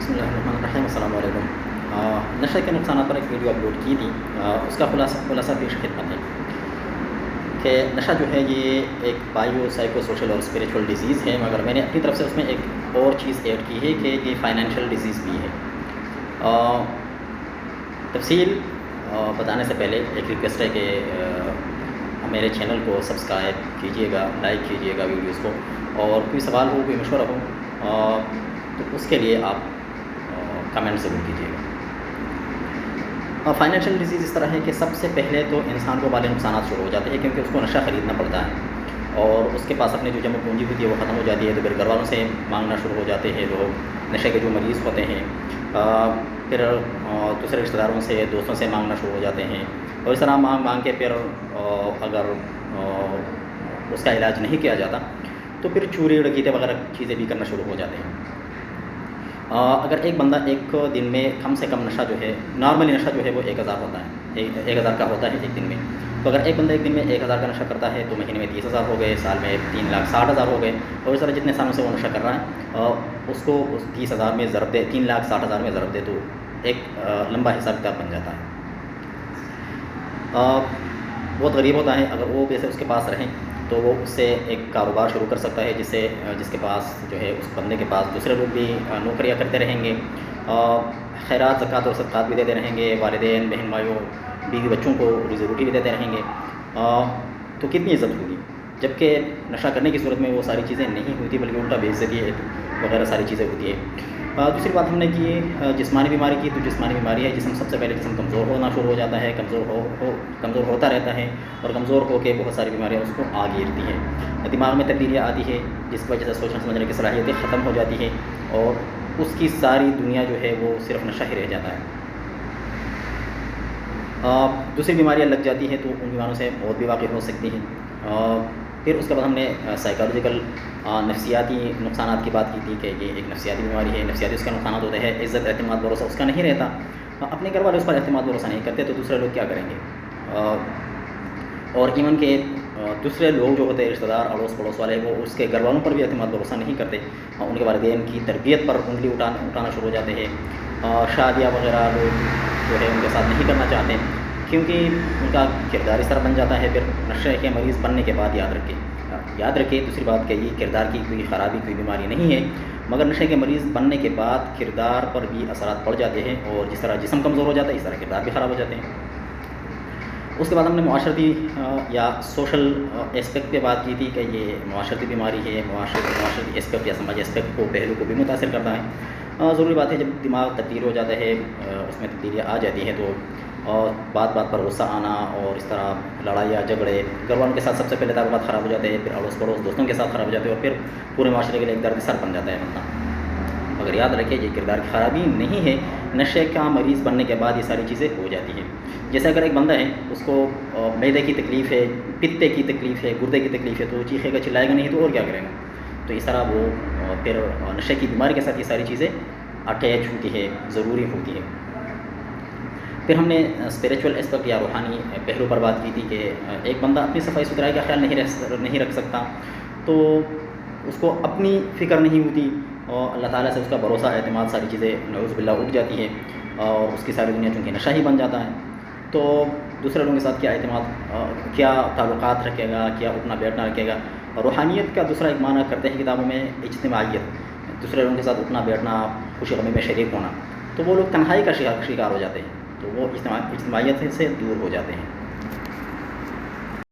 بسم اللہ الرحمن الرحیم، السلام علیکم۔ نشے کے نقصانات پر ایک ویڈیو اپلوڈ کی تھی، اس کا خلاصہ پیش خدمت ہے کہ نشہ جو ہے یہ ایک بایو سائیکو سوشل اور اسپریچول ڈیزیز ہے، مگر میں نے اپنی طرف سے اس میں ایک اور چیز ایڈ کی ہے کہ یہ فائنینشیل ڈیزیز بھی ہے۔ تفصیل بتانے سے پہلے ایک ریکویسٹ ہے کہ میرے چینل کو سبسکرائب کیجیے گا، لائک کیجیے گا ویڈیوز کو، اور کوئی سوال ہو، کوئی مشورہ ہو تو اس کے لیے آپ کمنٹ ضرور کیجیے گا۔ فائنینشیل ڈیزیز اس طرح ہے کہ سب سے پہلے تو انسان کو والے نقصانات شروع ہو جاتے ہیں، کیونکہ اس کو نشہ خریدنا پڑتا ہے اور اس کے پاس اپنی جو جمع پونجی ہوتی ہے وہ ختم ہو جاتی ہے، تو پھر گھر والوں سے مانگنا شروع ہو جاتے ہیں لوگ، نشے کے جو مریض ہوتے ہیں، پھر دوسرے رشتہ داروں سے، دوستوں سے مانگنا شروع ہو جاتے ہیں، اور اس طرح مانگ کے پھر اگر اس کا علاج نہیں کیا جاتا تو پھر چوری ڈکیتے وغیرہ چیزیں بھی کرنا شروع ہو جاتے ہیں۔ اگر ایک بندہ ایک دن میں کم سے کم نشہ جو ہے، نارملی نشہ جو ہے وہ 1000 ہوتا ہے، 1000 کا ہوتا ہے ایک دن میں، تو اگر ایک بندہ ایک دن میں 1000 کا نشہ کرتا ہے تو مہینے میں 30,000 ہو گئے، سال میں 3,60,000 ہو گئے، اور اس طرح جتنے سالوں سے وہ نشہ کر رہا ہے اس کو اس 30,000 میں ضرب دے، 3,60,000 میں ضرب دے تو ایک لمبا حساب کتاب بن جاتا ہے۔ بہت غریب ہوتا ہے، اگر وہ پیسے اس کے پاس رہیں تو وہ اس سے ایک کاروبار شروع کر سکتا ہے، جس کے پاس جو ہے اس بندے کے پاس دوسرے لوگ بھی نوکریاں کرتے رہیں گے، خیرات، زکوٰۃ اور صدقات بھی دیتے رہیں گے، والدین، بہن بھائیوں، بیوی بچوں کو روزی روٹی بھی دیتے رہیں گے، تو کتنی عزت ہوگی، جبکہ نشہ کرنے کی صورت میں وہ ساری چیزیں نہیں ہوتی، بلکہ الٹا بے عزتی وغیرہ ساری چیزیں ہوتی ہے۔ دوسری بات ہم نے کی جسمانی بیماری کی، تو جسمانی بیماری ہے جسم سب سے پہلے جسم کمزور ہونا شروع ہو جاتا ہے، کمزور ہوتا رہتا ہے، اور کمزور ہو کے بہت ساری بیماریاں اس کو آ گھیرتی ہیں، دماغ میں تبدیلیاں آتی ہے جس کی وجہ سے سوچنے سمجھنے کی صلاحیتیں ختم ہو جاتی ہیں، اور اس کی ساری دنیا جو ہے وہ صرف نشہ ہی رہ جاتا ہے۔ دوسری بیماریاں لگ جاتی ہیں تو ان بیماریوں سے موت بھی واقع ہو سکتی ہیں۔ پھر اس کے بعد ہم نے سائیکالوجیکل نفسیاتی نقصانات کی بات کی تھی کہ یہ ایک نفسیاتی بیماری ہے، نفسیاتی اس کے نقصانات ہوتے ہیں، عزت، اعتماد، بھروسہ اس کا نہیں رہتا، اپنے گھر والے اس پر اعتماد بھروسہ نہیں کرتے تو دوسرے لوگ کیا کریں گے، اور ایون کہ دوسرے لوگ جو ہوتے ہیں، رشتہ دار، اڑوس پڑوس والے، وہ اس کے گھر والوں پر بھی اعتماد بھروسہ نہیں کرتے، ان کے والدین کی تربیت پر انگلی اٹھانا شروع ہو جاتے ہیں، شادیاں وغیرہ لوگ جو ہے ان کے ساتھ نہیں کرنا چاہتے، کیونکہ ان کا کردار اس طرح بن جاتا ہے۔ پھر نشے کے مریض بننے کے بعد یاد رکھیں دوسری بات کہ یہ کردار کی کوئی خرابی، کوئی بیماری نہیں ہے، مگر نشے کے مریض بننے کے بعد کردار پر بھی اثرات پڑ جاتے ہیں، اور جس طرح جسم کمزور ہو جاتا ہے اس طرح کردار بھی خراب ہو جاتے ہیں۔ اس کے بعد ہم نے معاشرتی یا سوشل اسپیکٹ پہ بات کی تھی کہ یہ معاشرتی بیماری ہے، معاشرتی اسپیکٹ یا سماجی اسپیکٹ کو، پہلو کو بھی متاثر کرتا ہے۔ ضروری بات ہے جب دماغ تبدیل ہو جاتا ہے، اس میں تبدیلیاں آ جاتی ہیں تو بات پر غصہ آنا، اور اس طرح لڑائیاں، جھگڑے، گھر والوں کے ساتھ سب سے پہلے تعلقات خراب ہو جاتے ہیں، پھر اڑوس پڑوس، دوستوں کے ساتھ خراب ہو جاتے ہیں، اور پھر پورے معاشرے کے لیے ایک درد سر بن جاتا ہے بندہ۔ مگر یاد رکھیں یہ کردار کی خرابی نہیں ہے، نشے کا مریض بننے کے بعد یہ ساری چیزیں ہو جاتی ہیں۔ جیسے اگر ایک بندہ ہے، اس کو معدے کی تکلیف ہے، پتے کی تکلیف ہے، گردے کی تکلیف ہے، تو وہ چیخے گا، چلائے گا نہیں تو اور کیا کرے گا، تو اس طرح وہ پھر نشے کی بیماری کے ساتھ یہ ساری چیزیں اٹیچ ہوتی ہے، ضروری ہوتی ہے۔ پھر ہم نے اسپریچول اسپیکٹ یا روحانی پہلو پر بات کی تھی کہ ایک بندہ اپنی صفائی ستھرائی کا خیال نہیں رکھ سکتا، تو اس کو اپنی فکر نہیں ہوتی، اور اللہ تعالیٰ سے اس کا بھروسہ، اعتماد، ساری چیزیں نعوذ باللہ اٹھ جاتی ہے، اور اس کی ساری دنیا چونکہ نشہ ہی بن جاتا ہے، تو دوسرے لوگوں کے ساتھ کیا اعتماد، کیا تعلقات رکھے گا، کیا اٹھنا بیٹھنا رکھے گا۔ روحانیت کا دوسرا ایک معنی کرتے ہیں کتابوں میں اجتماعیت، دوسرے لوگوں کے ساتھ اٹھنا بیٹھنا، خوشی غمی میں شریک ہونا، تو وہ لوگ تنہائی کا شکار ہو جاتے ہیں، تو وہ اجتماعیت سے دور ہو جاتے ہیں۔